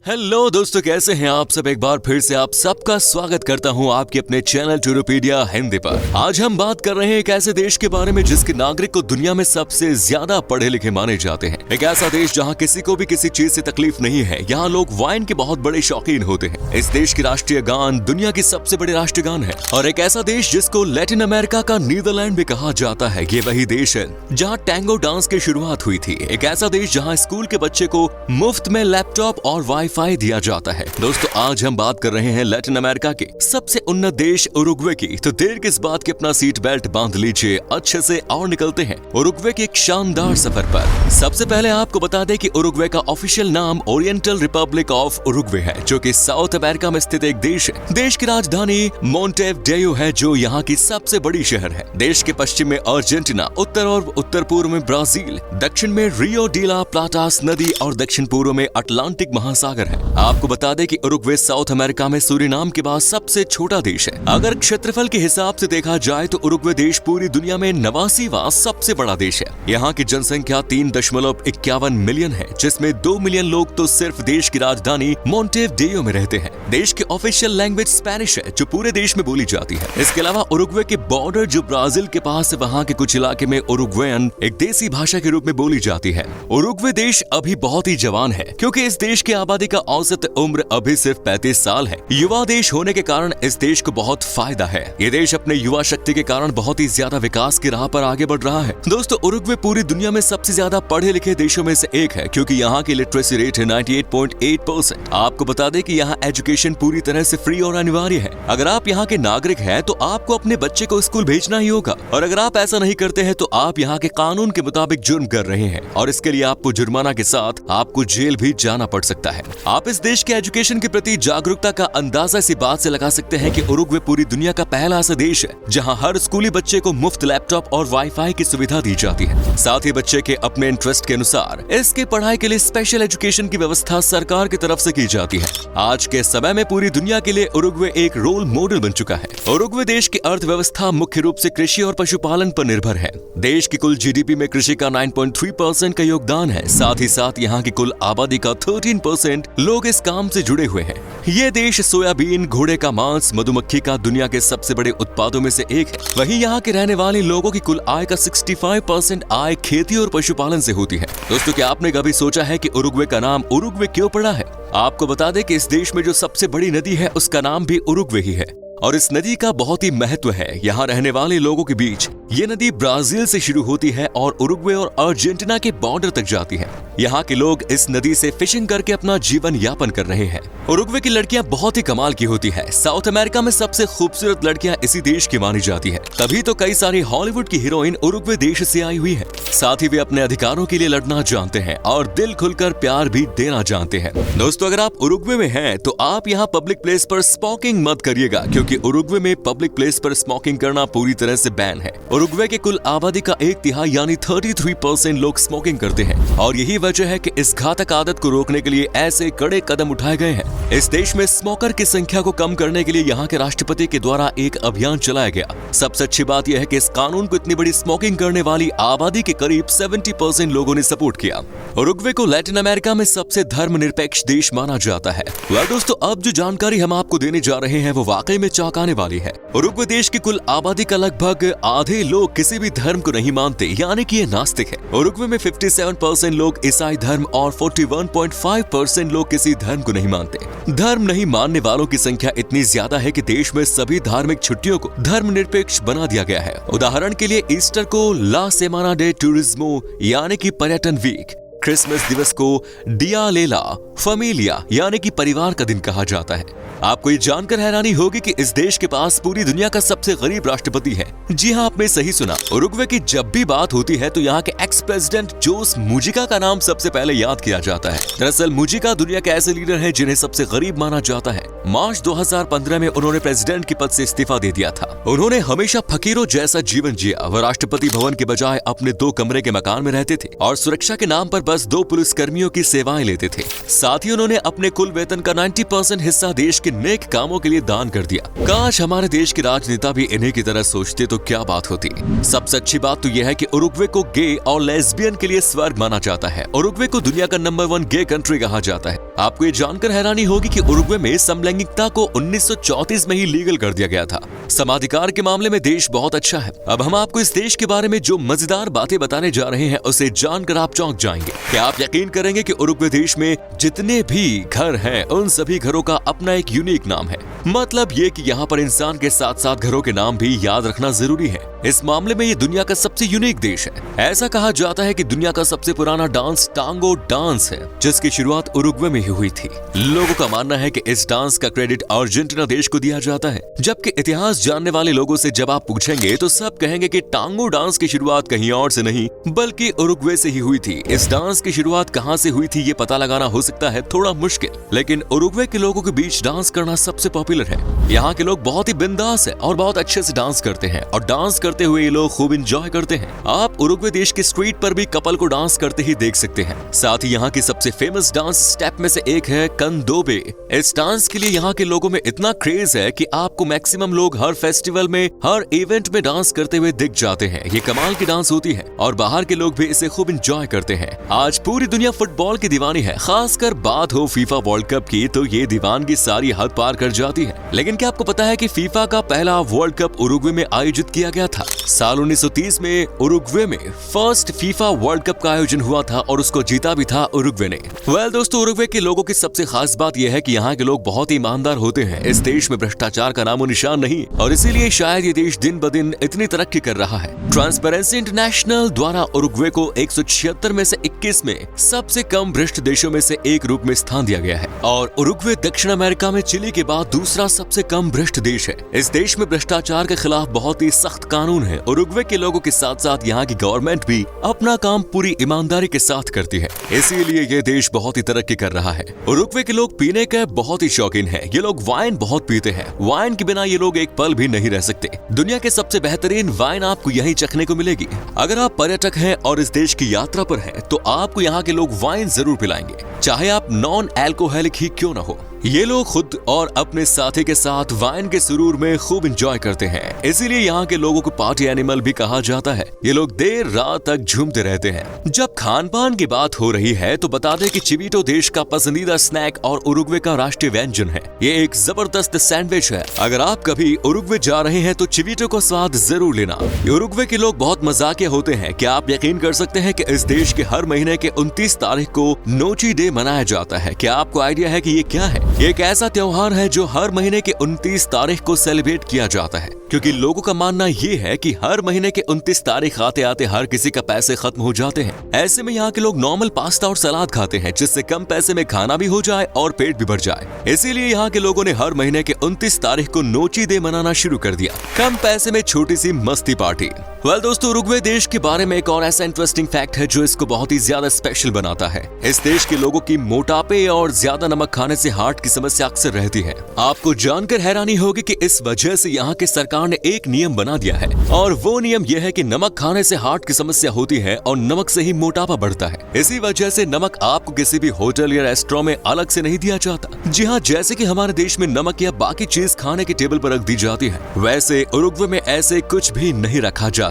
Hello दोस्तों, कैसे हैं आप सब। एक बार फिर से आप सबका स्वागत करता हूं आपके अपने चैनल टूरोपीडिया हिंदी पर। आज हम बात कर रहे हैं एक ऐसे देश के बारे में जिसके नागरिक को दुनिया में सबसे ज्यादा पढ़े लिखे माने जाते हैं। एक ऐसा देश जहां किसी को भी किसी चीज से तकलीफ नहीं है। यहाँ लोग वाइन के बहुत बड़े शौकीन होते हैं। इस देश की राष्ट्रीय गान दुनिया की सबसे बड़े राष्ट्रीय गान है। और एक ऐसा देश जिसको लैटिन अमेरिका का नीदरलैंड भी कहा जाता है, ये वही देश है जहाँ टैंगो डांस की शुरुआत हुई थी। एक ऐसा देश जहाँ स्कूल के बच्चे को मुफ्त में लैपटॉप और वाईफाई दिया जाता है। दोस्तों, आज हम बात कर रहे हैं लैटिन अमेरिका के सबसे उन्नत देश उरुग्वे की। तो देर किस बात की, अपना सीट बेल्ट बांध लीजिए अच्छे से और निकलते हैं उरुग्वे के एक शानदार सफर पर। सबसे पहले आपको बता दें कि उरुग्वे का ऑफिशियल नाम ओरिएंटल रिपब्लिक ऑफ उरुग्वे है, जो कि साउथ अमेरिका में स्थित एक देश है। देश की राजधानी मोंटेविडेयो है, जो यहाँ की सबसे बड़ी शहर है। देश के पश्चिम में अर्जेंटीना, उत्तर और उत्तर पूर्व में ब्राजील, दक्षिण में रियो डी ला प्लाटास नदी और दक्षिण पूर्व में अटलांटिक महासागर है। आपको बता दें कि उरुग्वे साउथ अमेरिका में सूरीनाम के बाद सबसे छोटा देश है। अगर क्षेत्रफल के हिसाब से देखा जाए तो उरुग्वे देश पूरी दुनिया में 89वां सबसे बड़ा देश है। यहाँ की जनसंख्या 3.51 मिलियन है, जिसमें 2 मिलियन लोग तो सिर्फ देश की राजधानी मोंटेविडेयो में रहते हैं। देश की ऑफिशियल लैंग्वेज स्पेनिश है, जो पूरे देश में बोली जाती है। इसके अलावा उरुग्वे के बॉर्डर जो ब्राजील के पास है, वहाँ के कुछ इलाके में उरुग्वेयन एक देसी भाषा के रूप में बोली जाती है। उरुग्वे देश अभी बहुत ही जवान है, क्योंकि इस देश की आबादी का औसत उम्र अभी सिर्फ 35 साल है। युवा देश होने के कारण इस देश को बहुत फायदा है। ये देश अपने युवा शक्ति के कारण बहुत ही ज्यादा विकास की राह पर आगे बढ़ रहा है। दोस्तों, उरुग्वे पूरी दुनिया में सबसे ज्यादा पढ़े लिखे देशों में से एक है, क्योंकि यहाँ की लिटरेसी रेट है 98.8%। आपको बता दें कि यहाँ एजुकेशन पूरी तरह से फ्री और अनिवार्य है। अगर आप यहाँ के नागरिक हैं तो आपको अपने बच्चे को स्कूल भेजना ही होगा, और अगर आप ऐसा नहीं करते हैं तो आप यहाँ के कानून के मुताबिक जुर्म कर रहे हैं, और इसके लिए आपको जुर्माना के साथ आपको जेल भी जाना पड़ सकता है। आप इस देश के एजुकेशन के प्रति जागरूकता का अंदाजा इसी बात से लगा सकते हैं कि उरुग्वे पूरी दुनिया का पहला ऐसा देश है जहां हर स्कूली बच्चे को मुफ्त लैपटॉप और वाईफाई की सुविधा दी जाती है। साथ ही बच्चे के अपने इंटरेस्ट के अनुसार इसके पढ़ाई के लिए स्पेशल एजुकेशन की व्यवस्था सरकार की तरफ से की जाती है। आज के समय में पूरी दुनिया के लिए उरुग्वे एक रोल मॉडल बन चुका है। उरुग्वे देश की अर्थव्यवस्था मुख्य रूप से कृषि और पशुपालन पर निर्भर है। देश की कुल जीडीपी में कृषि का 9.3% का योगदान है। साथ ही साथ यहाँ की कुल आबादी का 13% लोग इस काम से जुड़े हुए हैं। ये देश सोयाबीन, घोड़े का मांस, मधुमक्खी का दुनिया के सबसे बड़े उत्पादों में से एक है। वहीं यहाँ के रहने वाले लोगों की कुल आय का 65% आय खेती और पशुपालन से होती है। दोस्तों, क्या आपने कभी सोचा है कि उरुग्वे का नाम उरुग्वे क्यों पड़ा है? आपको बता दें कि इस देश में जो सबसे बड़ी नदी है उसका नाम भी उरुग्वे ही है, और इस नदी का बहुत ही महत्व है यहाँ रहने वाले लोगों के बीच। ये नदी ब्राजील से शुरू होती है और उरुग्वे और अर्जेंटीना के बॉर्डर तक जाती है। यहाँ के लोग इस नदी से फिशिंग करके अपना जीवन यापन कर रहे हैं। उरुग्वे की लड़कियां बहुत ही कमाल की होती है। साउथ अमेरिका में सबसे खूबसूरत लड़कियां इसी देश की मानी जाती है। तभी तो कई सारी हॉलीवुड की हीरोइन उरुग्वे देश से आई हुई है। साथ ही वे अपने अधिकारों के लिए लड़ना जानते हैं और दिल खुलकर प्यार भी देना जानते हैं। दोस्तों, अगर आप उरुग्वे में हैं तो आप यहाँ पब्लिक प्लेस पर स्मोकिंग मत करिएगा, क्योंकि उरुग्वे में पब्लिक प्लेस पर स्मोकिंग करना पूरी तरह से बैन है। उरुग्वे के कुल आबादी का 1/3 यानी 33% लोग स्मोकिंग करते हैं, और यही वजह है कि इस घातक आदत को रोकने के लिए ऐसे कड़े कदम उठाए गए हैं। इस देश में स्मोकर की संख्या को कम करने के लिए यहाँ के राष्ट्रपति के द्वारा एक अभियान चलाया गया। सबसे अच्छी बात यह है कि इस कानून को इतनी बड़ी स्मोकिंग करने वाली आबादी के करीब 70% लोगों ने सपोर्ट किया। उरुग्वे को लैटिन अमेरिका में सबसे धर्मनिरपेक्ष देश माना जाता है। दोस्तों, अब जो जानकारी हम आपको देने जा रहे हैं वो वाकई में चौंकाने वाली है। उरुग्वे देश की कुल आबादी का लगभग आधे लोग किसी भी धर्म को नहीं मानते, यानी कि ये नास्तिक है। उरुग्वे में 57% लोग ईसाई धर्म और 41.5% लोग किसी धर्म को नहीं मानते। धर्म नहीं मानने वालों की संख्या इतनी ज्यादा है कि देश में सभी धार्मिक छुट्टियों को धर्मनिरपेक्ष बना दिया गया है। उदाहरण के लिए ईस्टर को ला सेमाना डे टूरिज्मो यानी कि पर्यटन वीक, क्रिसमस दिवस को डिया लेला फैमिलिया यानी कि परिवार का दिन कहा जाता है। आपको ये जानकर हैरानी होगी कि इस देश के पास पूरी दुनिया का सबसे गरीब राष्ट्रपति है। जी हाँ, आपने सही सुना। उरुग्वे की जब भी बात होती है तो यहाँ के एक्स प्रेसिडेंट जोस मुजिका का नाम सबसे पहले याद किया जाता है। दरअसल मुजिका दुनिया के ऐसे लीडर हैं जिन्हें सबसे गरीब माना जाता है। मार्च 2015 में उन्होंने प्रेसिडेंट के पद से इस्तीफा दे दिया था। उन्होंने हमेशा फकीरों जैसा जीवन जिया। वह राष्ट्रपति भवन के बजाय अपने 2 कमरे के मकान में रहते थे और सुरक्षा के नाम पर बस 2 पुलिस कर्मियों की सेवाएं लेते थे। साथ ही उन्होंने अपने कुल वेतन का 90% हिस्सा देश के नेक कामों के लिए दान कर दिया। काश हमारे देश के राजनेता भी इन्हीं की तरह सोचते तो क्या बात होती। सबसे अच्छी बात तो यह है कि उरुग्वे को गे और लेस्बियन के लिए स्वर्ग माना जाता है। उरुग्वे को दुनिया का नंबर 1 गे कंट्री कहा जाता है। आपको ये जानकर हैरानी होगी कि उरुग्वे में समलैंगिकता को 1934 में ही लीगल कर दिया गया था। समाधिकार के मामले में देश बहुत अच्छा है। अब हम आपको इस देश के बारे में जो मजेदार बातें बताने जा रहे हैं उसे जानकर आप चौंक जाएंगे। क्या आप यकीन करेंगे कि उरुग्वे देश में जितने भी घर हैं उन सभी घरों का अपना एक यूनिक नाम है। मतलब ये कि यहाँ पर इंसान के साथ साथ घरों के नाम भी याद रखना जरूरी है। इस मामले में ये दुनिया का सबसे यूनिक देश है। ऐसा कहा जाता है कि दुनिया का सबसे पुराना डांस टांगो डांस है, जिसकी शुरुआत उरुग्वे में ही हुई थी। लोगों का मानना है कि इस डांस का क्रेडिट अर्जेंटीना देश को दिया जाता है, जबकि इतिहास जानने वाले लोगों से जब आप पूछेंगे तो सब कहेंगे कि टांगो डांस की शुरुआत कहीं और से नहीं बल्कि उरुग्वे से ही हुई थी। इस डांस की शुरुआत कहाँ से हुई थी ये पता लगाना हो सकता है थोड़ा मुश्किल, लेकिन उरुग्वे के लोगों के बीच डांस करना सबसे पॉपुलर है। यहाँ के लोग बहुत ही बिंदास है और बहुत अच्छे से डांस करते हैं और डांस करते हुए ये लोग खूब एंजॉय करते हैं। आप उरुग्वे देश के स्ट्रीट पर भी कपल को डांस करते ही देख सकते हैं। साथ ही यहाँ की सबसे फेमस डांस स्टेप में से एक है कंदोबे। इस डांस के लिए यहाँ के लोगों में इतना क्रेज है कि आपको मैक्सिमम लोग हर फेस्टिवल में हर इवेंट में डांस करते हुए दिख जाते हैं। ये कमाल की डांस होती है और बाहर के लोग भी इसे खूब एंजॉय करते हैं। आज पूरी दुनिया फुटबॉल की दीवानी है, खासकर बात हो फीफा वर्ल्ड कप की तो ये दीवानगी सारी हद पार कर जाती है। लेकिन क्या आपको पता है कि फीफा का पहला वर्ल्ड कप उरुग्वे में आयोजित किया गया था? साल 1930 में उरुग्वे में फर्स्ट फीफा वर्ल्ड कप का आयोजन हुआ था और उसको जीता भी था उरुग्वे ने। दोस्तों, उरुग्वे के लोगों की सबसे खास बात यह है कि यहाँ के लोग बहुत ही ईमानदार होते हैं। इस देश में भ्रष्टाचार का नामो निशान नहीं और इसीलिए शायद ये देश दिन ब दिन इतनी तरक्की कर रहा है। ट्रांसपेरेंसी इंटरनेशनल द्वारा उरुग्वे को 176 में से 21 में सबसे कम भ्रष्ट देशों में से एक रूप में स्थान दिया गया है और उरुग्वे दक्षिण अमेरिका में चिली के बाद दूसरा सबसे कम भ्रष्ट देश है। इस देश में भ्रष्टाचार के खिलाफ बहुत ही सख्त कानून है। उरुग्वे के लोगों के साथ साथ यहाँ की गवर्नमेंट भी अपना काम पूरी ईमानदारी के साथ करती है, इसीलिए ये देश बहुत ही तरक्की कर रहा है। उरुग्वे के लोग पीने के बहुत ही शौकीन हैं। ये लोग वाइन बहुत पीते हैं। वाइन के बिना ये लोग एक पल भी नहीं रह सकते। दुनिया के सबसे बेहतरीन वाइन आपको यहीं चखने को मिलेगी। अगर आप पर्यटक हैं और इस देश की यात्रा पर हैं, तो आपको यहाँ के लोग वाइन जरूर पिलाएंगे, चाहे आप नॉन एल्कोहलिक ही क्यों न हो। ये लोग खुद और अपने साथी के साथ वाइन के सुरूर में खूब एंजॉय करते हैं, इसीलिए यहाँ के लोगों को पार्टी एनिमल भी कहा जाता है। ये लोग देर रात तक झूमते रहते हैं। जब खान पान की बात हो रही है तो बता दें कि चिविटो देश का पसंदीदा स्नैक और उरुग्वे का राष्ट्रीय व्यंजन है। ये एक जबरदस्त सैंडविच है। अगर आप कभी उरुग्वे जा रहे हैं तो चिविटो का स्वाद जरूर लेना। उरुग्वे के लोग बहुत मजाकिया होते हैं। क्या आप यकीन कर सकते हैं कि इस देश के हर महीने के 29 तारीख को नोची डे मनाया जाता है? क्या आपको आइडिया है कि ये क्या है? ये एक ऐसा त्योहार है जो हर महीने के 29 तारीख को सेलिब्रेट किया जाता है, क्योंकि लोगों का मानना ये है कि हर महीने के 29 तारीख आते आते हर किसी का पैसे खत्म हो जाते हैं। ऐसे में यहाँ के लोग नॉर्मल पास्ता और सलाद खाते हैं, जिससे कम पैसे में खाना भी हो जाए और पेट भी भर जाए। इसीलिए यहाँ के लोगों ने हर महीने के 29 तारीख को नोची डे मनाना शुरू कर दिया। कम पैसे में छोटी सी मस्ती पार्टी। दोस्तों, उरुग्वे देश के बारे में एक और ऐसा इंटरेस्टिंग फैक्ट है जो इसको बहुत ही ज्यादा स्पेशल बनाता है। इस देश के लोगों की मोटापे और ज्यादा नमक खाने से हार्ट की समस्या अक्सर रहती है। आपको जानकर हैरानी होगी कि इस वजह से यहाँ की सरकार ने एक नियम बना दिया है और वो नियम यह है कि नमक खाने से हार्ट की समस्या होती है और नमक से ही मोटापा बढ़ता है। इसी वजह से नमक आपको किसी भी होटल या रेस्टोरेंट में अलग से नहीं दिया जाता। जी हाँ, जैसे कि हमारे देश में नमक या बाकी चीज खाने के टेबल पर रख दी जाती है, वैसे उरुग्वे में ऐसे कुछ भी नहीं रखा जाता।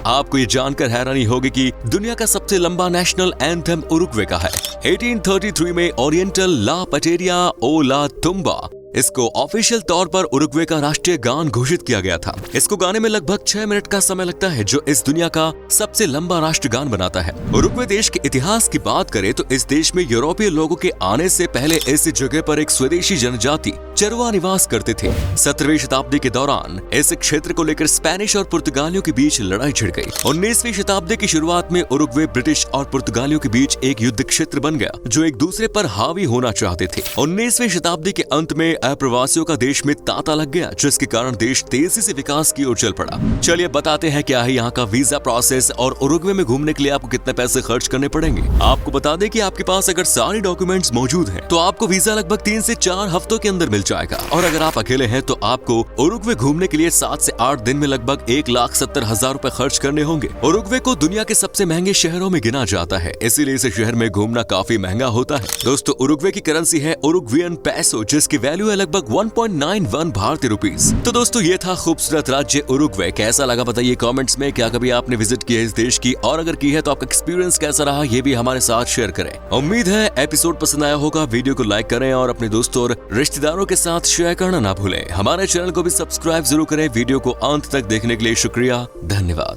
आपको ये जानकर हैरानी होगी कि दुनिया का सबसे लंबा नेशनल एंथम उरुग्वे का है। 1833 में ओरिएंटल ला पटेरिया ओ ला तुम्बा इसको ऑफिशियल तौर पर उरुग्वे का राष्ट्रीय गान घोषित किया गया था। इसको गाने में लगभग 6 मिनट का समय लगता है, जो इस दुनिया का सबसे लंबा राष्ट्रीय गान बनाता है। उरुग्वे देश के इतिहास की बात करें तो इस देश में यूरोपीय लोगों के आने से पहले इस जगह पर एक स्वदेशी जनजाति चरवा निवास करते थे। 17वीं शताब्दी के दौरान इस क्षेत्र को लेकर स्पेनिश और पुर्तगालियों के बीच लड़ाई छिड़ गई। 19वीं शताब्दी की शुरुआत में उरुग्वे ब्रिटिश और पुर्तगालियों के बीच एक युद्ध क्षेत्र बन गया, जो एक दूसरे पर हावी होना चाहते थे। 19वीं शताब्दी के अंत में अप्रवासियों का देश में तांता लग गया, जिसके कारण देश तेजी से विकास की ओर चल पड़ा। चलिए बताते हैं क्या है यहाँ का वीजा प्रोसेस और उरुग्वे में घूमने के लिए आपको कितने पैसे खर्च करने पड़ेंगे। आपको बता दें कि आपके पास अगर सारे डॉक्यूमेंट्स मौजूद हैं, तो आपको वीजा लगभग 3 से 4 हफ्तों के अंदर मिल जाएगा। और अगर आप अकेले हैं तो आपको उरुग्वे घूमने के लिए 7 से 8 दिन में लगभग 1,70,000 रुपए खर्च करने होंगे। उरुग्वे को दुनिया के सबसे महंगे शहरों में गिना जाता है, इसीलिए इस शहर में घूमना काफी महंगा होता है। दोस्तों, उरुग्वे की करेंसी है उरुग्वियन पैसो, जिसकी वैल्यू है लगभग 1.91 भारतीय रुपीस। तो दोस्तों ये था खूबसूरत राज्य उरुग्वे। कैसा लगा बताइए कमेंट्स में। क्या कभी आपने विजिट की है इस देश की, और अगर की है तो आपका एक्सपीरियंस कैसा रहा ये भी हमारे साथ शेयर करें। उम्मीद है एपिसोड पसंद आया होगा। वीडियो को लाइक करें और अपने दोस्तों और रिश्तेदारों के साथ शेयर करना ना भूलें। हमारे चैनल को भी सब्सक्राइब जरूर करें। वीडियो को अंत तक देखने के लिए शुक्रिया, धन्यवाद।